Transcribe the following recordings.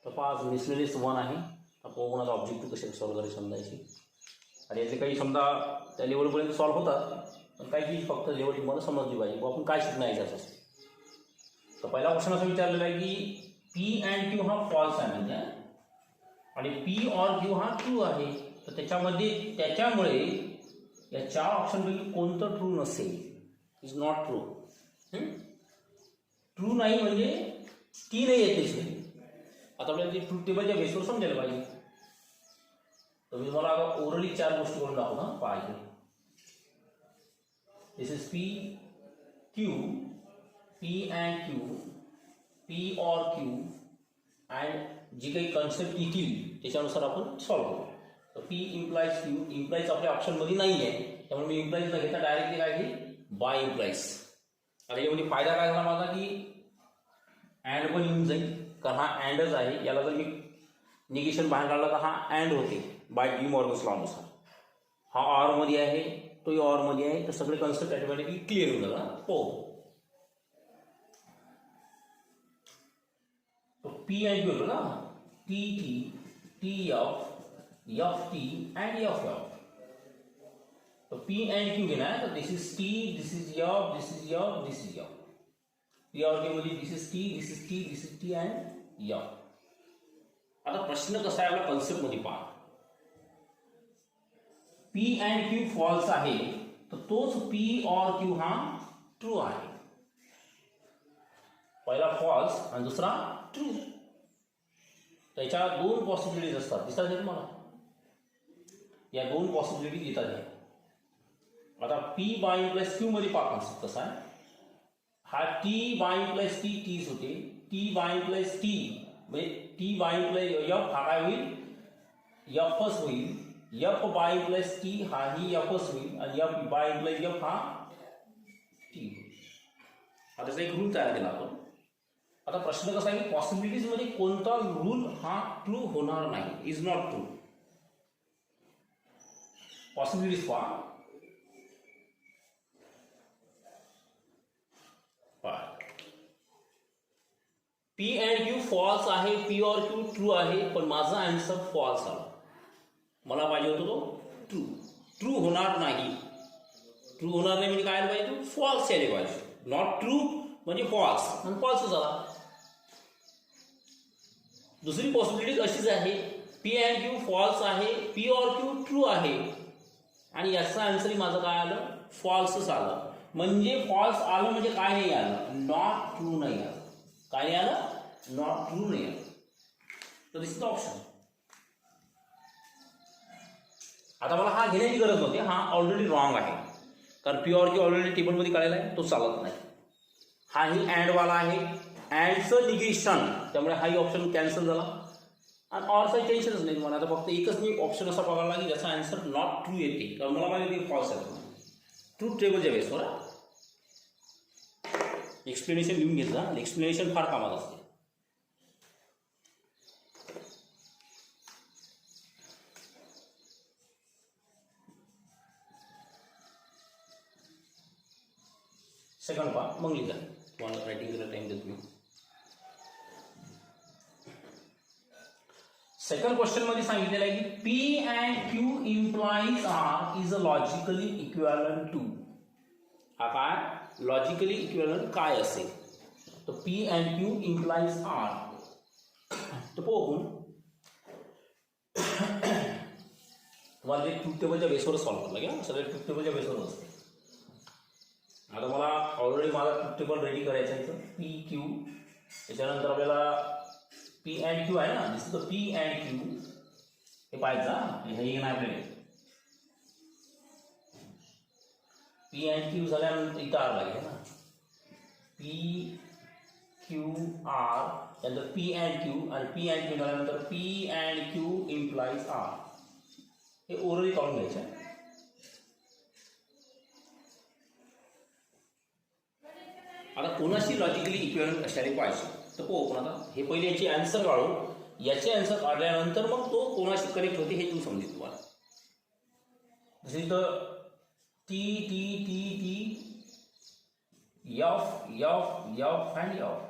तर पहा मिसलेनियस 1 आहे. आपण कोणाला ऑब्जेक्टिव्ह कसे सॉल्व्ह करायचे समजायची. आणि याचे काही समजा त्या लेवलपर्यंत सॉल्व्ह होतात, पण काही चीज फक्त लेवल तुम्हाला समजली पाहिजे. आपण काय शिकणार आहे त्याचं. तर पहिला क्वेश्चन असं विचारलेला आहे की पी अँड क्यू हा फॉल्स आहे म्हणजे, आणि पी ऑर क्यू हा ट्रू आहे. तर त्याच्यामुळे या 4 ऑप्शनपैकी कोणतं ट्रू नसेल. Is not true. ट्रू नाही म्हणजे ती नाही येते. आता आपल्याला ते ट्रूथ टेबलच्या बेसवर समजायला पाहिजे. तर मी तुम्हाला ओरली 4 गोष्टी करून दाखवू ना पाहिजे. This is P Q, P and Q, P or Q, and जी काही कन्सेप्ट येतील त्याच्यानुसार आपण सॉल्व्ह करू. तर पी इम्प्लाइज क्यू, इम्प्लाइज आपल्या ऑप्शनमध्ये नाही आहे, त्यामुळे मी इम्प्लाइज न घेता डायरेक्टली काय घेईल, बाय इम्प्लाइज. आता यामध्ये फायदा काय झाला माझा की अँड पण येऊन जाईल, कारण हा अँडच आहे. याला जर मी निगेशन बाहेर काढला तर हा अँड होते बाय डी मॉर्गन्स लॉनुसार. हा ऑरमध्ये आहे, तोही ऑरमध्ये आहे, तर सगळे कन्सेप्ट ऑटोमॅटिकली क्लिअर होऊन जातात. हो, तो पी अँड क्यू होतो ना, T T, T F, F T and F F. तो पी अँड क्यू घेणार. तर this is T, this is F, this is F, this is F. P or Q मध्ये this is T, this is T, this is T and F. आता प्रश्न कसा आहे आपल्या concept मध्ये पहा. पी अँड क्यू फॉल्स आहे, तर तोच पी ऑर क्यू हा ट्रू आहे. पहिला फॉल्स आणि दुसरा ट्रू. त्याच्या 2 पॉसिबिलिटीज असतात. दिसतात आहे तुम्हाला. या 2 पॉसिबिलिटीज येतात. आता पी बाय प्लस क्यू मध्ये पहा कन्सेप्ट कसा आहे. हा टी बाय प्लस टी टीच होते. टी बाय प्लस टी म्हणजे टी बाय प्लस एफ हा काय होईल, एफच होईल. एफ बाय प्लस टी हाही एफच होईल, आणि एफ बाय प्लस एफ हा टी होईल. आता त्याचा एक रूल तयार केला आपण. आता प्रश्न कसा आहे की पॉसिबिलिटीज मध्ये कोणता रूल हा ट्रू होणार नाही, इज नॉट ट्रू. पॉसिबिलिटीज पहा. पी अँड क्यू फॉल्स आहे, पी ऑर क्यू ट्रू आहे, पण माझा आन्सर फॉल्स आला. मला पाहिजे होतो तो ट्रू. ट्रू होणार नाही. ट्रू होणार नाही म्हणजे काय पाहिजे, तो फॉल्स यायला पाहिजे. नॉट ट्रू म्हणजे फॉल्स, आणि फॉल्स झाला. दुसरी पॉसिबिलिटी अशीच आहे, पी अँड क्यू फॉल्स आहे, पी ऑर क्यू ट्रू आहे, आणि याचा आन्सर माझं काय आलं, फॉल्सच आलं. म्हणजे फॉल्स आलं म्हणजे काय नाही आलं, नॉट ट्रू नाही आलं. काय नाही आलं, नॉट ट्रू नाही आलं. तर दिस इज द ऑप्शन. आता मला हा घेण्याची गरज नव्हती, हा ऑलरेडी रॉंग आहे, कारण पी ऑर क्यू ऑलरेडी टेबलमध्ये काढलेला आहे, तो चालत नाही. हाही अँडवाला आहे, अँडचं निगेशन, त्यामुळे हाही ऑप्शन कॅन्सल झाला. आणि ऑरचं टेन्शनच नाही तुम्हाला. आता फक्त एकच मी ऑप्शन असा बघायला की ज्याचा आन्सर नॉट ट्रू येते, कारण मला माहिती फॉल्स आहे. ट्रूथ टेबलच्या बेसवर एक्सप्लेनेशन लिहून घेतलं. एक्सप्लेनेशन फार कामात असते. सेकंड पहा, मग लिहिला. तुम्हाला रायटिंग करायला टाइम देतो मी. सेकंड क्वेश्चन मध्ये सांगितलेलं आहे की P and Q implies R is a logically equivalent to. हा काय लॉजिकली इक्विव्हॅलंट काय असेल, तर P and Q implies R. तर बघून तुम्हाला ते ट्रूथ टेबलच्या बेसवर सॉल्व्ह करावं लागेल. सगळे ट्रूथ टेबलच्या बेसवर असते. आता मला ऑलरेडी माझा ट्रूथ टेबल रेडी करायचं आहे. पी क्यू, त्याच्यानंतर आपल्याला पी अँड क्यू आहे ना, दिसतं पी अँड क्यू हे पाहायचं. हे नाही आपल्याला पी अँड क्यू झाल्यानंतर इथं आर लागेल ना, पी क्यू आर, त्यानंतर पी अँड क्यू, आणि पी अँड क्यू झाल्यानंतर P and Q implies R. हे ओरली काढून घ्यायचं. आता कोणाशी लॉजिकली इक्विव्हॅलंट असायला पाहिजे, तर पण आता हे पहिले याची आन्सर काढू. याचे आन्सर काढल्यानंतर मग तो कोणाशी कनेक्ट होते हे तुम्ही समजेल तुम्हाला. जसं इथं T T T T F F F and F,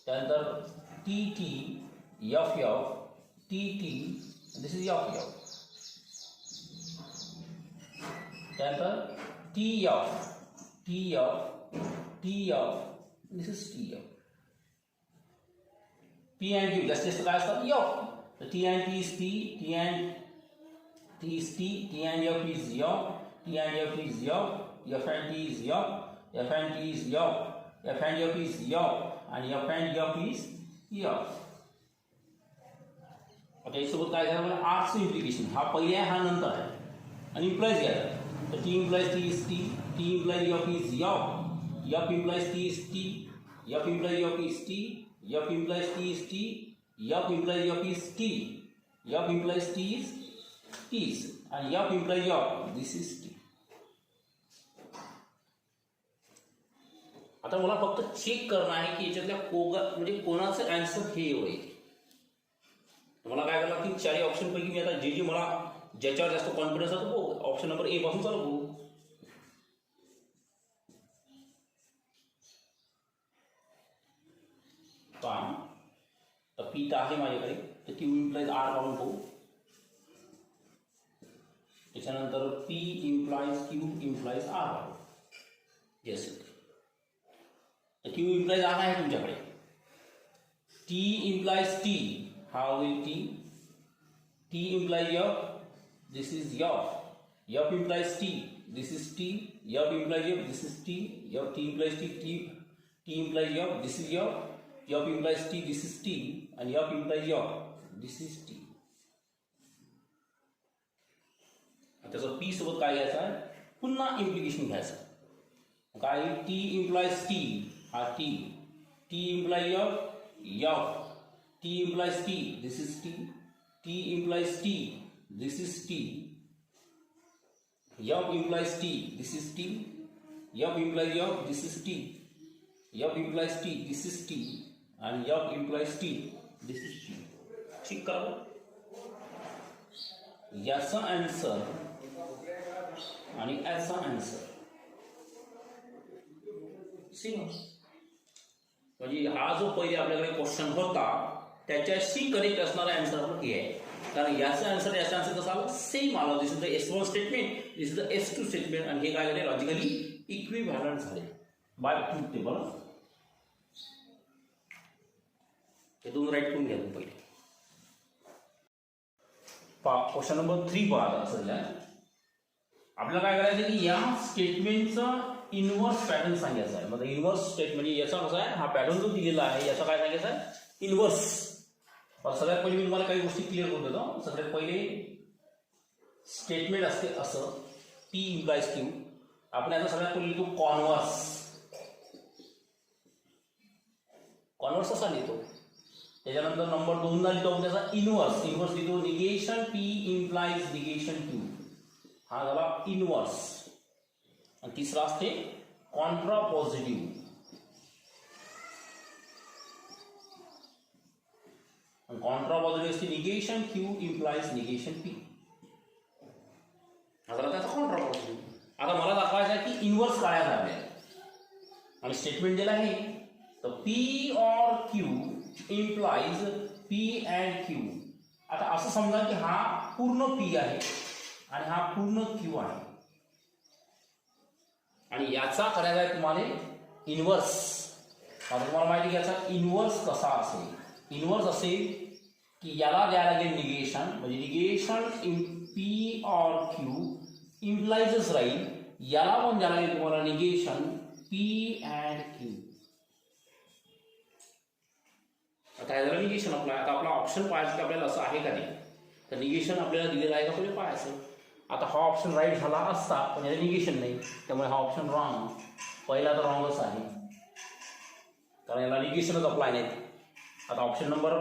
त्यानंतर TT, F, TT, this is F. Then TF, this is TF. P and Q, just काय असतात F. So T and T is T, T and T is T, T and F is F, T and F is F, F and T is F, F and T is F, F and F is F, and F and F is F. आता यासोबत काय झालं म्हणजे आर्टचं implication हा पहिले आहे हा नंतर आहे आणि इम्प्लाइज घ्यायचा तर T implies T is T T implies F is F F implies T is T F implies F is T F implies T is T F implies F is T F implies T is टीज आणि F implies F this is T. आता मला फक्त check करणं आहे की याच्यातल्या म्हणजे कोणाचं आन्सर हे होईल. मला काय करायला लागतील चारही ऑप्शन पैकी मी आता जे मला ज्याच्यावर जास्त कॉन्फिडन्स आहे तो ऑप्शन नंबर ए पासून चालू करू. तर पी तर आहे माझ्याकडे तर क्यू इम्प्लाइज आर काढून पाहू. त्याच्यानंतर P implies Q implies R काढू. येस तर क्यू इम्प्लाइज आर आहे तुमच्याकडे. T implies T, how will T? T implies F, this is F. F implies T, this is T. F implies F, this is T. F T implies T, T implies F, this is F. F implies T, this is T. And F implies F, this is T. त्याचं P सोबत काय घ्यायचं आहे पुन्हा implication घ्यायचं. काय T implies T हा T, T implies F. T implies T, this is T. T implies T, this is T. F implies T, this is T. F implies F, this is T. F implies T, this is T. And F implies T, this is T. ठीक करो. याचा answer आणि याचा answer same. म्हणजे हा जो पहिले आपल्याकडे क्वेश्चन होता त्याच्याशी कनेक्ट असणारा आन्सर आपण हे आहे. कारण याचा आन्सर याचा आन्सर कसा आला सेम आला. This is the S1 statement, this is the S2 statement आणि हे काय झाले लॉजिकली इक्विव्हॅलंट झाले बाय ट्रूथ टेबल. हे दोन राईट करून घ्या पहिले. क्वेश्चन नंबर 3 पहा. असं आपल्याला काय करायचं की या स्टेटमेंटचं इनवर्स पॅटर्न सांगायचा आहे. म्हणजे इनवर्स स्टेट म्हणजे याचा कसा आहे हा पॅटर्न जो दिलेला आहे याचा काय सांगायचा आहे इनवर्स. सगळ्यात पहिले मी तुम्हाला काही गोष्टी क्लिअर करून देतो. सगळ्यात पहिले स्टेटमेंट असते असं P इम्प्लाइज Q. आपण याचा सगळ्यात पहिले लिहितो कॉन्व्हर्स. कॉन्व्हर्स असा लिहितो. त्याच्यानंतर नंबर 2 ला लिहितो आपण त्याचा इनवर्स. इनवर्स लिहितो negation P implies negation Q. हा झाला इनवर्स. आणि तिसरा असते कॉन्ट्रापॉझिटिव्ह. कॉन्ट्रापॉझिटिव्ह असते negation Q implies negation P. आता त्याचा कॉन्ट्रापॉझिटिव्ह. आता मला दाखवायचं आहे की इनवर्स काढायचा आपल्याला आणि स्टेटमेंट दिलं आहे तर P और Q implies P and Q. आता असं समजा की हा पूर्ण P आहे आणि हा पूर्ण Q आहे आणि याचा करायचा आहे तुम्हाला इनवर्स. आता तुम्हाला माहिती की याचा इनवर्स कसा असेल. इनवर्स असेल की याला द्यायला लागेल निगेशन म्हणजे निगेशन P और Q इम्प्लाइजच राहील. याला पण द्यायला लागेल तुम्हाला निगेशन P अँड Q. आता याला निगेशन आपला आता आपला ऑप्शन पाहायचं की आपल्याला असं आहे का नाही. तर निगेशन आपल्याला दिलेलं आहे का पहिले पाहायचं. आता हा ऑप्शन राईट झाला असता पण याला निगेशन नाही त्यामुळे हा ऑप्शन रॉंग. पहिला तर रॉंगच आहे कारण याला निगेशनच अप्लाय नाही. आता ऑप्शन नंबर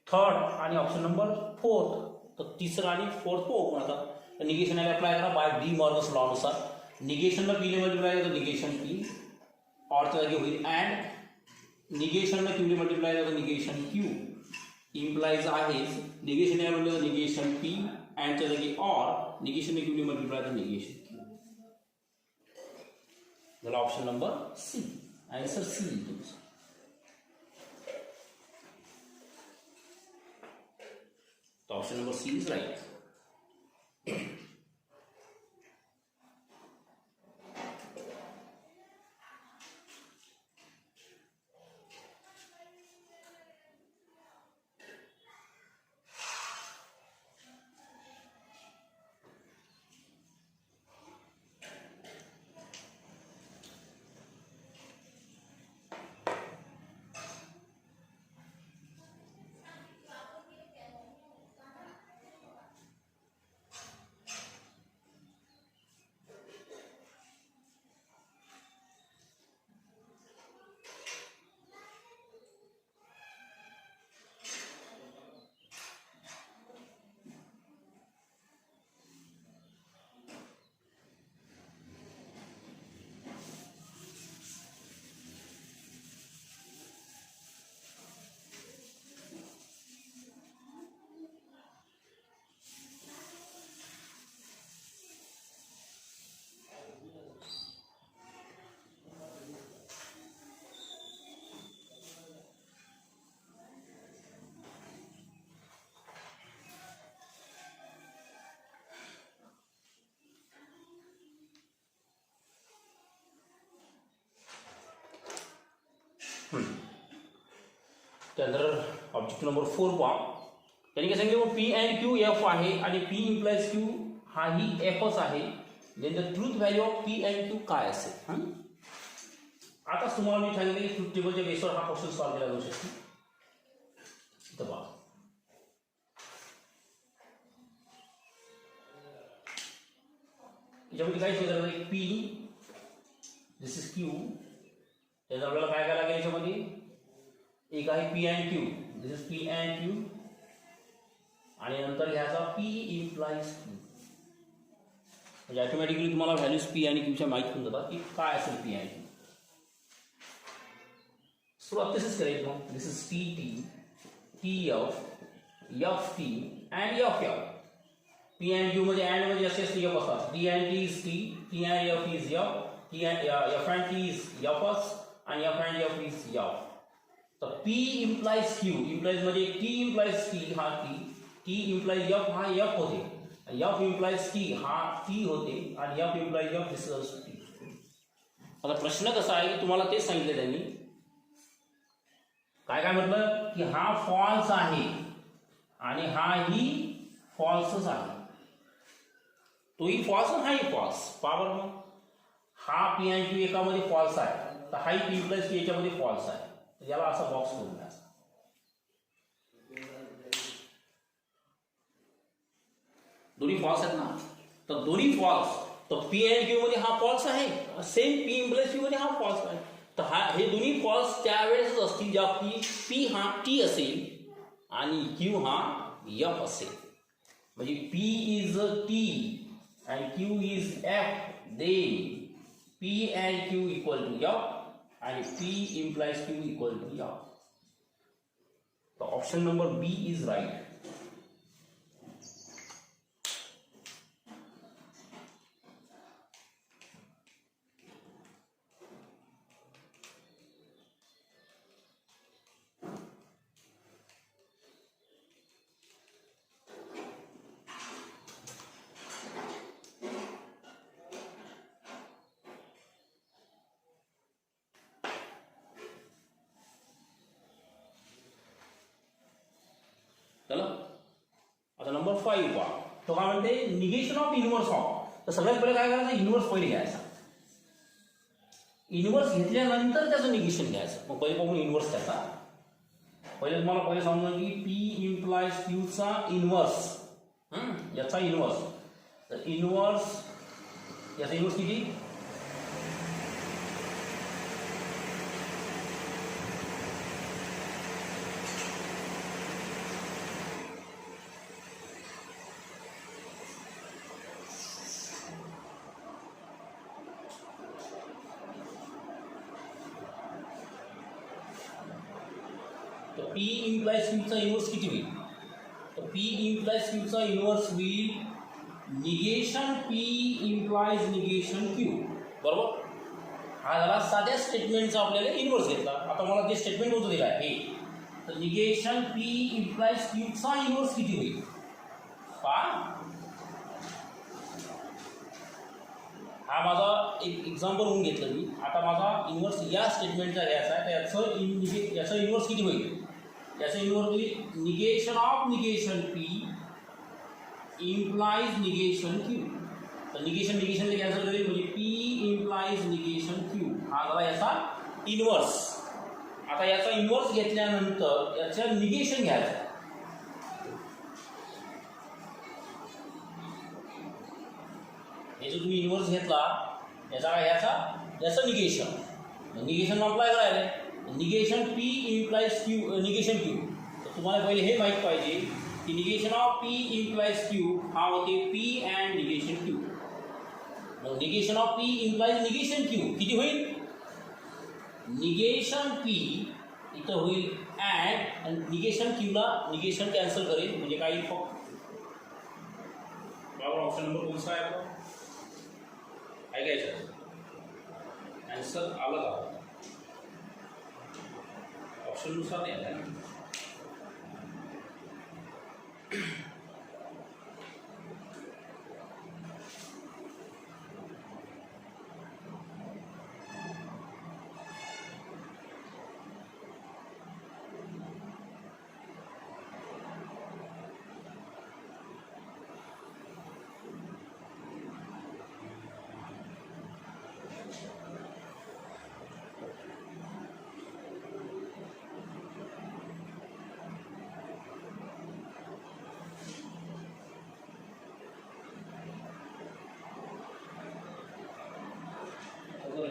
3 आणि ऑप्शन नंबर 4 तर तिसरा आणि 4 पाहू. पण आता निगेशन याला अप्लाय करा बाय डी मॉर्गन्स लॉ नुसार. निगेशनला पी ने मल्टिप्लाय केलं तर निगेशन P ऑरच्या जागी होईल अँड निगेशनला Q ने मल्टिप्लाय केलं तर निगेशन Q इम्प्लाइज आहेच. निगेशन याला म्हटलं तर निगेशन P अँडच्या जागी ऑर निगेशन Q ने मल्टिप्लाय तर निगेशन Q. झाला option number C. Answer C. Option number C is right. त्यानंतर ऑब्जेक्टिव्ह नंबर 4 पहा. त्यांनी काय सांगितलं मग पी अँड क्यू एफ आहे आणि पी इम्प्लाइज क्यू हाही एफच आहे. Then the truth value of P and Q काय असेल. आता तुम्हाला मी सांगितलं की ट्रूथ टेबलच्या बेसवर हा क्वेश्चन सॉल्व्ह केला जाऊ शकतो. इथं पहा याच्यामध्ये काय शोधायला लागेल. P this is Q. त्यानंतर आपल्याला काय काय लागेल याच्यामध्ये एक आहे P and Q. This is P and Q आणि नंतर ह्याचा पी इम्प्लाइज क्यू. म्हणजे ऑटोमॅटिकली तुम्हाला व्हॅल्यूज पी आणि क्यूच्या माहीत होऊन जातात की काय असेल पी अँड क्यू. सुरुवात तसेच करायची मग. दिस is T T T F T and F F. P and Q मध्ये अँड मध्ये असे असते एफ असतात. T and T is T, T and F is F, T F and T is एफच आणि F and F is F. तर P implies Q implies मध्ये T implies T हा T, T implies F हा F होते, F implies T हा T होते आणि F implies F this is T. आता प्रश्न कसा आहे की तुम्हाला तेच सांगितलं त्यांनी काय काय म्हटलं की हा फॉल्स आहे आणि हाही फॉल्सच आहे. तोही फॉल्स आणि हाही फॉल्स. पावर मग हा पी अँड क्यू एकामध्ये फॉल्स आहे तर हाही पी इम्प्लाइज क्यू याच्यामध्ये फॉल्स आहे. याला असा बॉक्स करून द्या. दोन्ही फॉल्स आहेत ना. तर दोन्ही फॉल्स तर पी अँड क्यू मध्ये हा फॉल्स आहे, सेम पी इम्प्लाइज क्यू मध्ये हा फॉल्स आहे. तर हा हे दोन्ही फॉल्स त्यावेळेसच असतील ज्या पी हा टी असेल आणि क्यू हा एफ असेल. म्हणजे P is T and Q is F. Then P and Q equal to F and P implies Q equal to F. So option number B is right. चला आता number 5 पहा. तो काय म्हणते निगेशन ऑफ इनवर्स ऑफ. तर सगळ्यात पहिले काय करायचं इनवर्स पहिले घ्यायचा. इनवर्स घेतल्यानंतर त्याचं निगेशन घ्यायचं. मग पहिले पाहून इनवर्स त्याचा. पहिले तुम्हाला पहिले सांगून की पी इम्प्लाइज क्यूचा इनवर्स याचा इनवर्स. तर इनवर्स याचा इनवर्स किती तो P implies Q चा इनवर्स किती होईल. तो P implies Q चा इनवर्स होईल negation P implies negation Q. बरोबर. हा झाला साध्या स्टेटमेंटचा आपल्याला इनवर्स घेतला. आता मला जे स्टेटमेंट होतं दिलं आहे हे तर निगेशन P implies Q चा इनवर्स किती होईल. हा माझा एक एक्झाम्पल होऊन घेतलं मी. आता माझा इन्व्हर्स या स्टेटमेंटचा घ्यायचा आहे. तर याचं इन्व्हर्स किती होईल? याचं इन्व्हर्स होईल negation of negation P implies negation Q. तर निगेशनला कॅन्सल करेल म्हणजे पी इम्प्लाइज निगेशन क्यू हा झाला याचा इन्व्हर्स. आता याचा इन्व्हर्स घेतल्यानंतर याचं निगेशन घ्यायचं. याचा तुम्ही इन्व्हर्स घेतला याचा काय याचं निगेशन अप्लाय करायला negation P implies Q negation Q. तर तुम्हाला पहिले हे माहीत पाहिजे की negation of P implies Q हा होते पी अँड निगेशन क्यू. मग negation of P implies negation Q किती होईल? निगेशन पी इथं होईल अँड निगेशन क्यूला निगेशन कॅन्सल करेल म्हणजे काही बरोबर. ऑप्शन नंबर कोणता आहे आपला? ऐकायचं आन्सर आला का? ऑप्शननुसार नाही आला ना.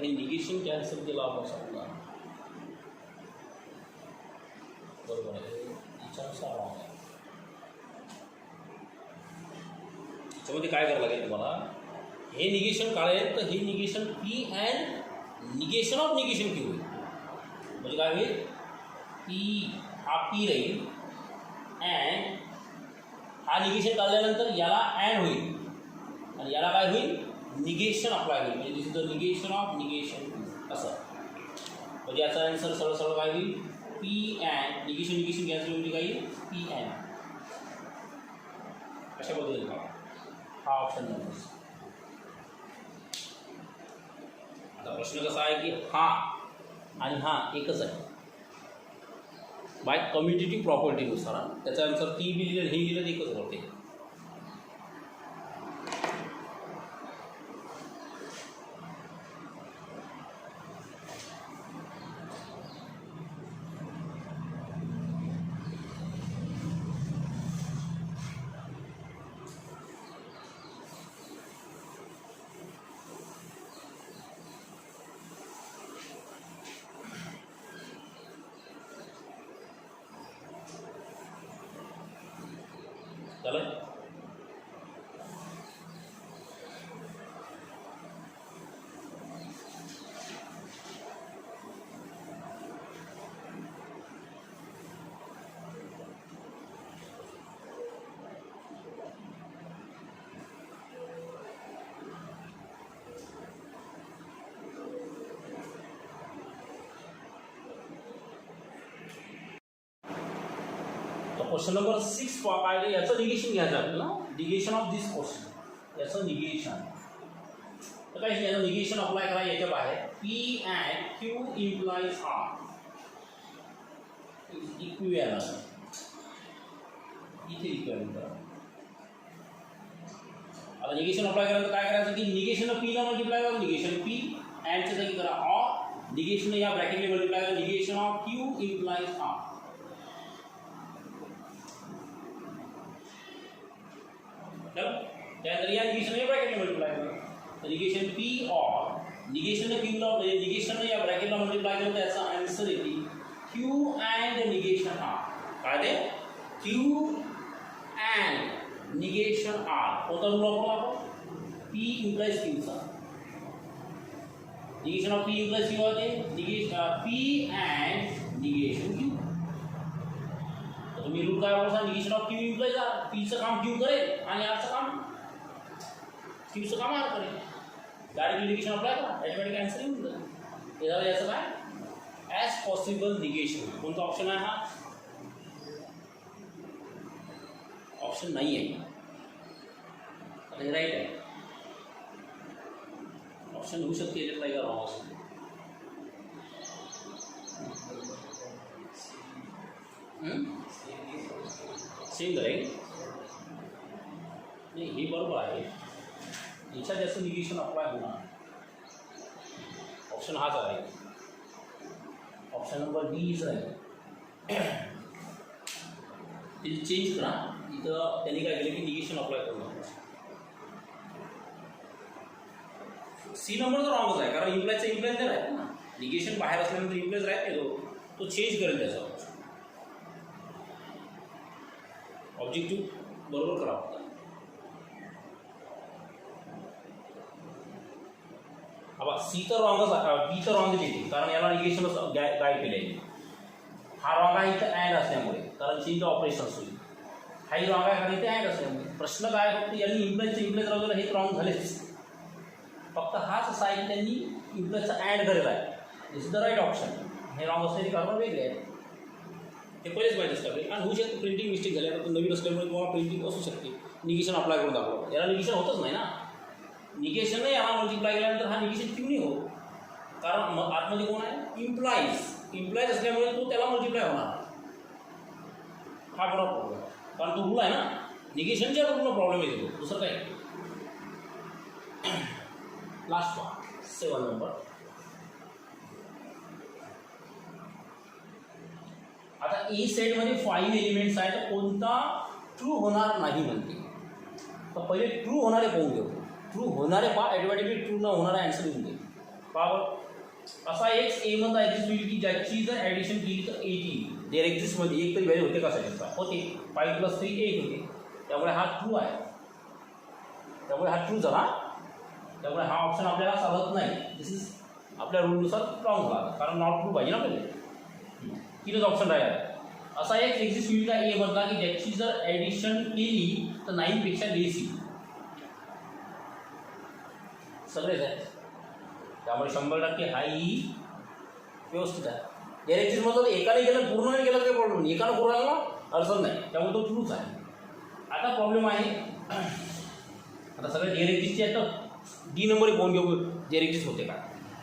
हे निगेशन कॅन्सल केलं आपण समजा बरोबर आहे. याच्यानुसार याच्यामध्ये काय करावं लागेल तुम्हाला? हे निगेशन काढेल तर हे negation P and negation of negation Q होईल. म्हणजे काय होईल? पी हा पी राहील अँड हा निगेशन काढल्यानंतर याला अँड होईल आणि याला काय होईल? निगेशन अप्लाय होईल. म्हणजे this is the negation of negation Q असं. म्हणजे याचा आन्सर सरळ सरळ काय होईल? पी अँड निगेशन कॅन्सल म्हणजे काय येईल? P and. अशा पद्धतीने का हा ऑप्शन नंबर. आता प्रश्न कसा आहे की हा आणि हा एकच आहे बाय कम्युटेटिव्ह प्रॉपर्टीनुसार. त्याचा आन्सर ती बी लिहिलं हे लिहिलं एकच होते. चालेल. क्वेश्चन नंबर 6 काय याचं निगेशन घ्यायचं आपल्याला. निगेशन ऑफ दिस क्वेश्चन याचं निगेशन. तर काय याचं निगेशन अप्लाय करा याच्या बाहेर. P and Q implies R equivalent. इथे इक्विव्हॅलंट करा. आता निगेशन अप्लाय करायचं काय करायचं की निगेशन पी ला मल्टिप्लाय करा निगेशन पी अँडच्या जागी करा ऑर निगेशन या ब्रॅकेटने मल्टिप्लाय करा negation of Q implies R. त्यानंतर या निगेशन या ब्रॅकेटने मल्टिप्लाय करा. निगेशन पी और निगेशन क्यूला म्हणजे निगेशन या ब्रॅकेटला मल्टिप्लाय केलं तर याचा आन्सर येते क्यू अँड निगेशन आर. काय ते? Q and negation R. कोणता रूल वापरला आपण? पी इम्प्लाइज क्यूचा. Negation of P implies Q होते negation P and negation Q. तुम्ही रूल काय वापरता? Negation of Q implies R. पीचं काम क्यू करेल आणि आरचं काम क्यूचं काम आर करेल. डायरेक्ट निगेशन अप्लाय करा ऑटोमॅटिक आन्सर येऊन जाईल. हे झालं याचं काय? As possible negation. कोणता ऑप्शन आहे हा? ऑप्शन नाही आहे. हे राईट आहे. ऑप्शन होऊ शकते याच्यात नाही का रॉंग असेल. सेम राईट नाही, हे बरोबर आहे. याच्यात जास्त निगेशन अप्लाय होणार. ऑप्शन हाच आहे. Option number D is right. ते चेंज करा. इथं त्यांनी काय केलं की निगेशन अप्लाय करू नका. सी नंबर तर रॉंगच आहे, कारण इम्प्लायचं इम्प्लायज नाही राहत ना. निगेशन बाहेर असल्यानंतर इम्प्लायज राहत नाही. तो चेंज करेल त्याचा ऑब्जेक्टिव्ह बरोबर करा. आता सी तर रॉंगच आहे, बी तर रॉंगच येते, कारण याला निगेशनच गाईड केले आहे. हा रॉंग आहे इथं ॲड असल्यामुळे, कारण चेंज ऑपरेशन होईल. हाही रॉंग आहे कारण इथे ॲड असल्यामुळे. प्रश्न काय फक्त यांनी इम्प्लायचं इम्प्लायज राहू हे रॉंग झालेच. फक्त हाच असा आहे की त्यांनी इम्प्लायचं ॲड करेल आहे. दिस इज द राईट ऑप्शन. हे रॉंग असलेली कारण वेगळे आहे. हे पहिलेच माहीत असतं. आणि होऊ शकते प्रिंटिंग मिस्टेक झाली. आता नवीन असल्यामुळे तुम्हाला प्रिंटिंग असू शकते. निगेशन अप्लाय करून दाखवलं. याला निगेशन होतच नाही ना. निगेशन नाही याला मल्टिप्लाय केल्यानंतर हा निगेशन क्यू नाही होत, कारण मग आतमध्ये कोण आहे इम्प्लाइज असल्यामुळे तो त्याला मल्टिप्लाय होणार. हा बरोबर प्रॉब्लेम, कारण तो रूल आहे ना. निगेशनच्या रूलला प्रॉब्लेम येतो, दुसरं काय. Last part 7 number. आता ई सेटमध्ये 5 एलिमेंट्स आहेत, तर कोणता ट्रू होणार नाही म्हणते. तर पहिले ट्रू होणारे पाहून घेऊ. ट्रू होणारे ॲटोमॅटिकली ट्रू न होणारा ॲन्सर येऊन जाईल. असा एक ए मध्ये ॲक्झिस्ट होईल की ज्याची जर ॲडिशन केली तर 80. देर एक्झिस्टमध्ये एक तरी व्हॅल्यू होते का साईडचा होते. 5 + 3 8 होते. त्यामुळे हा ट्रू आहे. त्यामुळे हा ट्रू झाला. त्यामुळे हा ऑप्शन आपल्याला चालत नाही. दिस इज आपल्या रूलनुसार रॉंग झाला, कारण नॉट ट्रू पाहिजे ना आपल्याला. 3च ऑप्शन राहिला. असा एक एक्झिस्ट होईल का ए मधला की ज्याची जर ॲडिशन केली तर 9 पेक्षा लेस येईल. सगळेच आहेत. त्यामुळे 100% हा ई व्यवस्थित आहे. देर एक्झिस्ट मतलब एकाने केलं पूर्ण नाही केलं काही प्रॉब्लेम नाही. एकानं पूर्ण आला अडचण नाही, त्यामुळे तो ट्रूच आहे. आता प्रॉब्लेम आहे, आता सगळे देर एक्झिस्टचे आहेत तर डी नंबर पाहून घेऊ देर एक्झिस्ट होते का.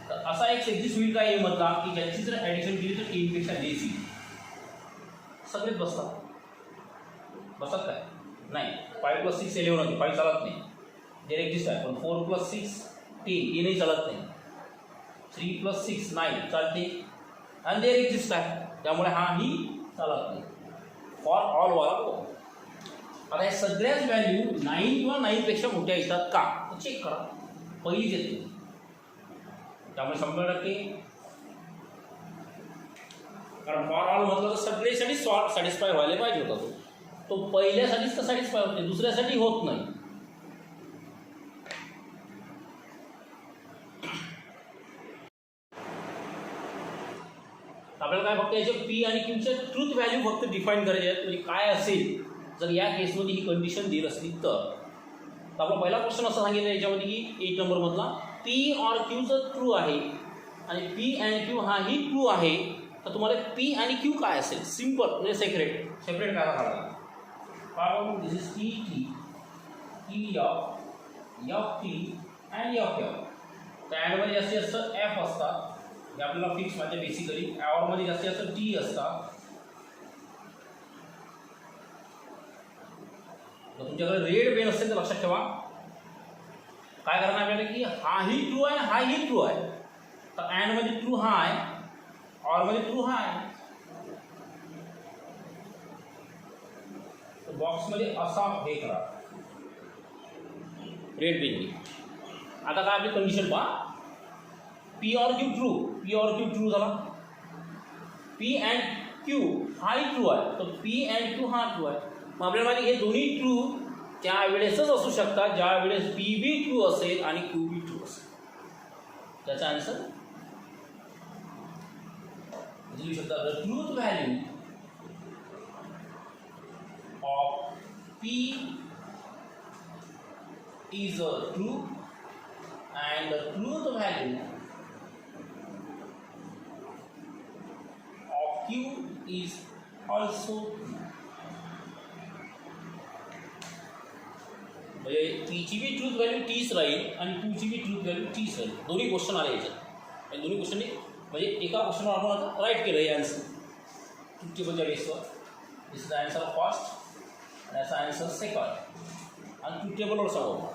तर असा एक एक्झिस्ट होईल का ए मधला की ज्याची जर ॲडिशन केली तर 3 पेक्षा लेस येईल. सगळेच बसतात काय नाही. 5 + 6 11 होते. 5 चालत नाही. देर एक्झिस्ट आहे. पण 4 + 6 10 हे नाही चालत नाही. 3 + 6 9 चालते. आणि देर एक्झिस्ट आहे, त्यामुळे हाही चालत नाही. फॉर ऑल वाला. आता हे सगळ्याच व्हॅल्यू 9 किंवा 9पेक्षा मोठ्या येतात का तर चेक करा. पहिलीच येते, त्यामुळे 100%. कारण फॉर ऑल म्हटलं तर सगळ्यासाठी सॅटिस्फाय व्हायला पाहिजे होता. तो पहिल्यासाठीच तर सॅटिस्फाय होते, दुसऱ्यासाठी होत नाही. आपल्याला काय फक्त याचे पी आणि क्यूचे ट्रूथ व्हॅल्यू फक्त डिफाईन करायचे आहेत. म्हणजे काय असेल जर या केसमध्ये ही कंडिशन दिली असली तर. आपला पहिला क्वेश्चन असं सांगितलं याच्यामध्ये की 8 नंबरमधला पी और क्यू जर ट्रू आहे आणि पी अँड क्यू हाही ट्रू आहे, तर तुम्हाला पी आणि क्यू काय असेल. सिम्पल म्हणजे सेपरेट काय काढायला. This is T T T F T and F F. त्या अँडमध्ये जास्तीत जास्त एफ असतात, हे आपल्याला फिक्स माहिती आहे बेसिकली. ॲवरमध्ये जास्तीत जास्त टी असतात. तर तुमच्याकडे रेड पेन असेल तर लक्षात ठेवा काय करणार आपल्याला की हाही ट्रू आहे हाही ट्रू आहे. तर अँडमध्ये ट्रू हा आहे, ऑरमध्ये ट्रू हा आहे. तर बॉक्समध्ये असा हे करा रेड पेननी. आता काय आपली कंडिशन पहा. पी और क्यू ट्रू झाला. पी अँड क्यू हाही ट्रू आहे, तर पी अँड क्यू हा ट्रू आहे. मग आपल्याला माहिती हे दोन्ही ट्रू त्यावेळेसच असू शकतात ज्या वेळेस पी बी ट्रू असेल आणि क्यू बी ट्रू असेल. त्याचा आन्सर लिहू शकता. The truth value of P is true and the truth value Q is also true. म्हणजे पीची बी ट्रूथ व्हॅल्यू तीच राहील आणि क्यूची बी ट्रूथ व्हॅल्यू तीच राहील. दोन्ही क्वेश्चन आले याच्यात आणि दोन्ही क्वेश्चनने म्हणजे एका क्वेश्चनवर आपण आता राईट केलं हे आन्सर ट्रूथ टेबलच्या बेसवर. दिस इज द आन्सर फर्स्ट आणि याचा आन्सर सेकंड आणि ट्रूथ टेबलवर सांगू.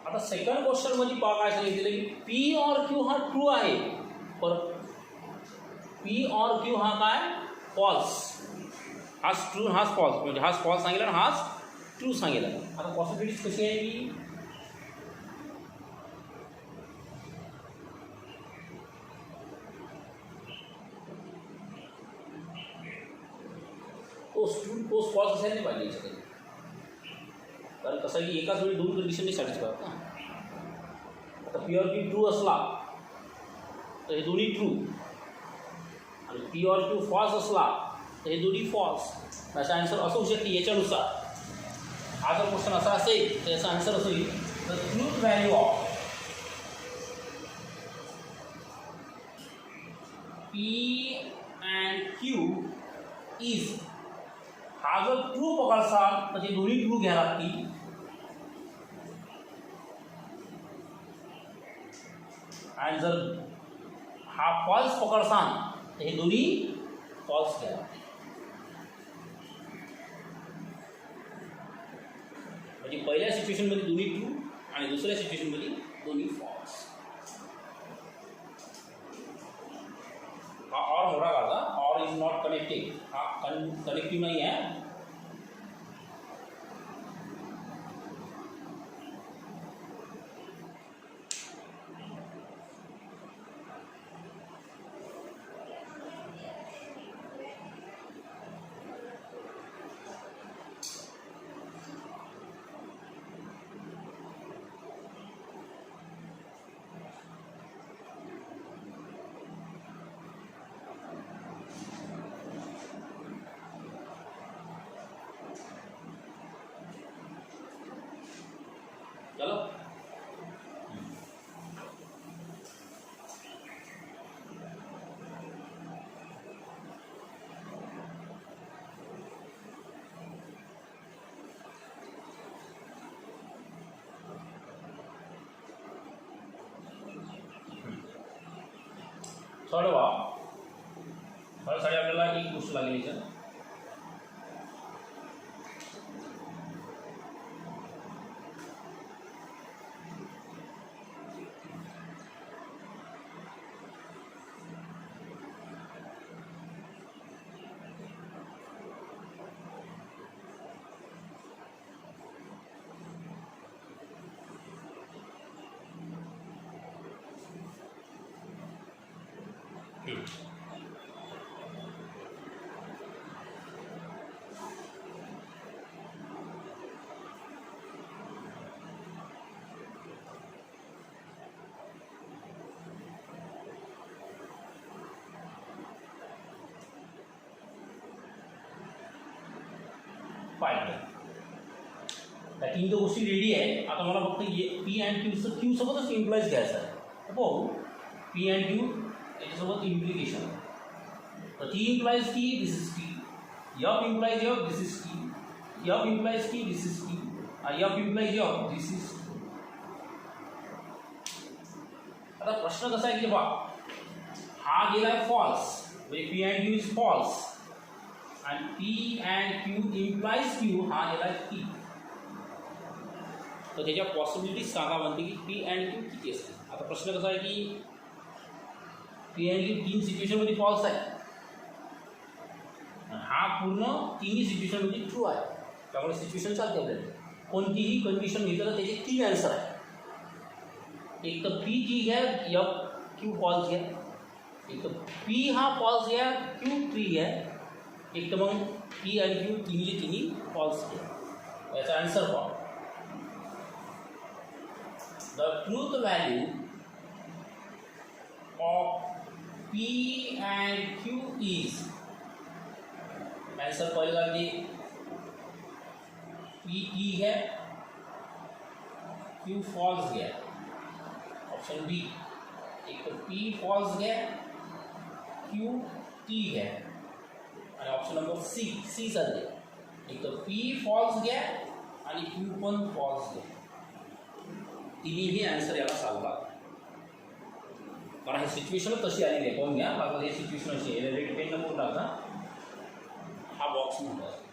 आता सेकंड क्वेश्चन मध्ये पहा काय सांगितलेलं की पी और क्यू हा ट्रू आहे पर पी और क्यू हा काय फॉल्स. हाच ट्रू हाच फॉल्स म्हणजे हाच फॉल्स सांगितला आणि हाच ट्रू सांगितला. आता पॉसिबिलिटीज कशी आहे की तोच फॉल्स असायला नाही पाहिजे याच्याकडे. कारण कसं आहे की एकाच वेळी दोन कंडिशनने सॅटिस्फाय होतात ना. आता पी और क्यू ट्रू असला तर हे दोन्ही ट्रू आणि पी और क्यू फॉल्स असला तर हे दोन्ही फॉल्स. याचा आन्सर असं होऊ शकते याच्यानुसार. हा जर क्वेश्चन असा असेल तर याचा आन्सर असं होईल the truth value of P and Q is. हा जर ट्रू पकडसाल तर ते दोन्ही ट्रू घ्यायला लागतील आणि जर हा फॉल्स पकडसाल तर हे दोन्ही फॉल्स घ्यायला लागतील. म्हणजे पहिल्या सिच्युएशनमध्ये दोन्ही ट्रू आणि दुसऱ्या सिच्युएशनमध्ये दोन्ही फॉल्स. हा और मोठा काढला. और इज नॉट कनेक्टेड. हा कनेक्टिव्ह नाही आहे. चलो सोडवा. सोडवासाठी आपल्याला एक गोष्ट लागेल याच्यात. फाईन. त्या तीन तर गोष्टी रेडी आहे. आता मला फक्त पी अँड क्यूचं क्यू सोबतच इम्प्लाइज घ्यायचं आहे. बघू पी अँड क्यू याच्यासोबत इम्प्लिकेशन. तर टी इम्प्लाइज की this is T. F implies F this is T. F implies की this is T. F implies F this is. आता प्रश्न कसा आहे की बा हा गेलाय फॉल्स म्हणजे P and Q is false आणि P and Q implies Q हा गेलाय टी. तर त्याच्या पॉसिबिलिटीज सांगा म्हणते की पी अँड क्यू किती असते. आता प्रश्न कसा आहे की पी अँड क्यू तीन सिच्युएशनमध्ये फॉल्स आहे. हा पूर्ण तिन्ही सिच्युएशनमध्ये ट्रू आहे. त्यामुळे सिच्युएशन चालते आपल्याला. कोणतीही कंडिशन घेतलं तर त्याचे तीन आन्सर आहे. एक तर पी टी घ्या एफ क्यू फॉल्स घ्या. एक तर पी हा फॉल्स घ्या क्यू ट्री घ्या. एक तर मग पी आणि क्यू तिन्ही फॉल्स घ्या. याचा आन्सर पहा. The truth value P and Q is answer पहले कर दी P T है Q फॉल्स गया ऑप्शन बी एक तो P फॉल्स गया Q T है आणि ऑप्शन नंबर सी सर एक तो P फॉल्स गया आणि Q पण फॉल्स गया तिन्ही आन्सर याला सांगा कारण हे सिच्युएशन तशी आलेली आहे पाहून घ्या बाबा हे सिच्युएशन अशी आहे रेड पेन नको टाका हा बॉक्स म्हणतात